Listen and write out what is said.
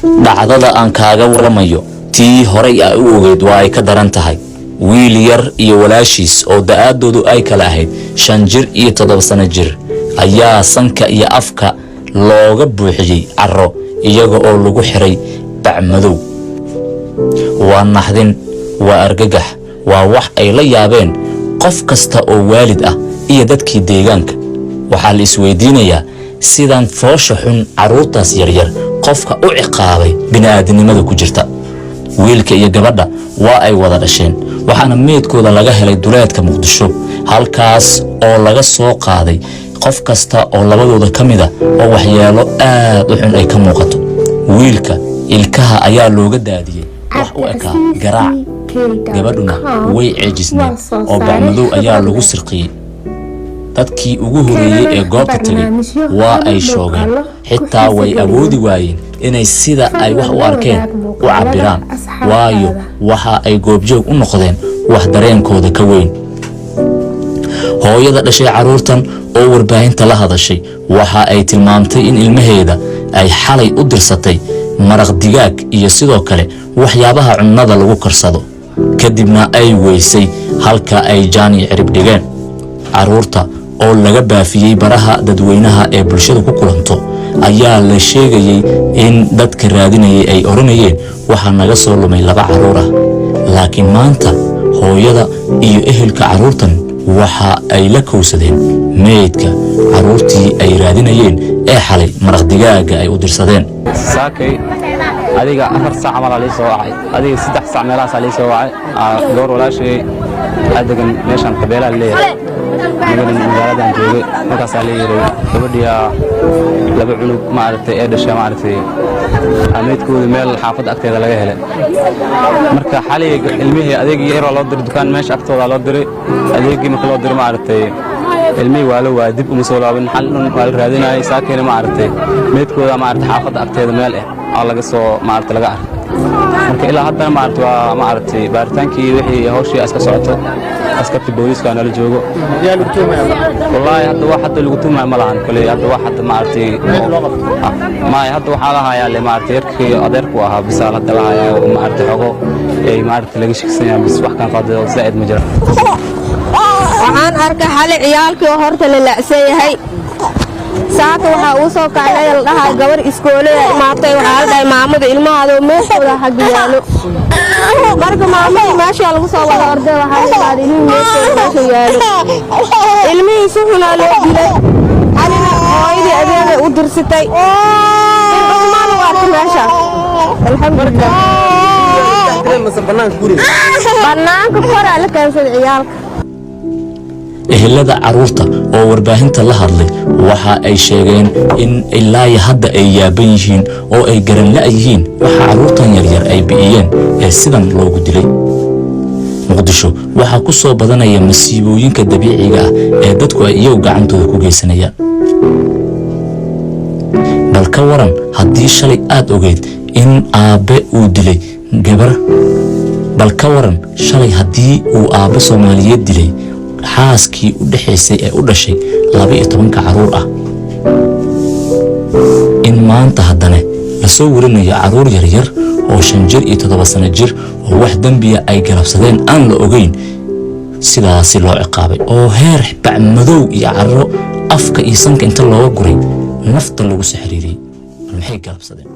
dhacdada aan kaaga waramayo tii horey ay u ogeyd waa ay ka daran tahay. wiil yar iyo walaashiis oo da'adoodu ay kala ahayd 5 jir iyo 7 sano jir ayaa sanka iyo afka looga buuxiyay carro iyaga oo lagu xiray bacmadow. waa naxdin, waa argagax, waa wax ay la yaabeen qof kasta oo waalid ah iyo dadkii deegaanka. waxaa la isweydiinayaa sidaan foosha xun carruurtaas yaryar qofka u ciqaabay bini'aadanimada ku jirta. wiilka iyo gabadha waa ay wada dhasheen, waxaana meedkooda laga helay duleedka Muqdisho, halkaas oo laga soo qaaday qof kasta oo labadooda ka mid ah oo waxyeelo aad u xun ay ka muuqato. wiilka ilkaha ayaa looga daadiyey wax u ekaa garaac, gabadhuna way ceejisneen oo bacmadow ayaa lagu sirqiyey. dadkii ugu horeeyay ee goobta tagay waa ay shoogeen, xitaa way awoodi waayeen inay sida ay wax u arkeen u cabiraan, waayo waxa ay goobjoog u noqdeen wax dareenkooda ka weyn. hooyada dhashay carruurtan oo warbaahinta la hadashay waxa ay tilmaamtay in ilmaheeda ay xalay u dirsatay maraq digaag iyo sidoo kale waxyaabaha cunnada lagu karsado, kadibna ay weysay halka ay jaani cirib dhigeen. carruurta oo laga baafiyey baraha dadweynaha ee bulshada ku kulanto ayaa la sheegayay in dadka raadinayay ay oranayeen waxa naga soo lumay 2 carruur ah. laakiin maanta hooyada iyo ehelka carruurtan waxa ay la kowsadeen meedka carruurtii ay raadinayeen ee xalay maraq digaaga ay u dirsadeen. saakay adiga 4 saac amal ali soo wacay, adiga 3 saac meelahaas ali soo wacay. door walaashay adegan meeshan qabeelaha leeyahay magaaladan joogay, markaas la yiri gabadhiya 2 cunug ma aragtay ee dhashay ma aragtay ameedkooda meel xaafad agteeda laga helay. marka xalay ilmihii adeegii yar loo diray dukaan meesha agtooda loo diray, adeegii marka loo diray ma aragtay ilmihii waa dib uma soo laaban, xal waa la raadinayay. saakeen ma aragtay meedkooda ma aragtay xaafad agteeda meel ah laga soo ma aragtay laga arkay. marka ilaa hadda ma aragtay waa ma aragtay baaritaankii wixii hawshii iska socoto askarta booliiska la joogo. wallahi hadda wax hadda lagu tuumay ma lahan kale, hadda wax hadda ma aragtay ma hadda waxa la hayaa le ma aragtay yarkii adeerku ahaa bisaal hadda la hayaa ma aragtay xogo ay ma aragtay laga shaqeeyay bis wax kan qaado zaid ma jira. waxaan arkay xalay ciyaalkii horta la lacsayahay. saaka waxa uu soo kacay la dhahay gabar iskoolada imaatay, waxa la dhahay maamada ilmahaada meeshooda xag yaalo. marka maamada meesha lagu soo wada orday waxa la dhahay inuu meesha yaalo. ilmihii si xun loo dilay, anina hooyadii adeega u dirsatay. in Usmaan waa meesha alxamdulillah banaanka kora la keensaday ciyaalka. ehelada carruurta oo warbaahinta la hadlay waxa ay sheegeen in ilaa hadda ay yaaban yihiin oo ay garan la'yihiin waxa carruurtan yaryar ay bi'iyeen ee sidan loogu dilay. Muqdisho waxa ku soo badanaya masiibooyinka dabiiciga ah ee dadku ay iyagu gacantooda ku geysanayaan. bal ka waran haddii shalay aad ogeyd in aabe uu dilay gabar, bal ka waran shalay haddii uu aabe Soomaaliyeed dilay xaaskii u dhaxaysay ee u dhashay 12 carruur ah. in maanta haddana la soo warinayo carruur yaryar oo 5 jir iyo 7 sano jir oo wax dambiya ay galabsadeen aan la ogeyn sidaas loo ciqaabay, oo heer bacmadow iyo carro afka iyo sanka inta looga guray nafta lagu soo xiriiriyay. maxay galabsadeen?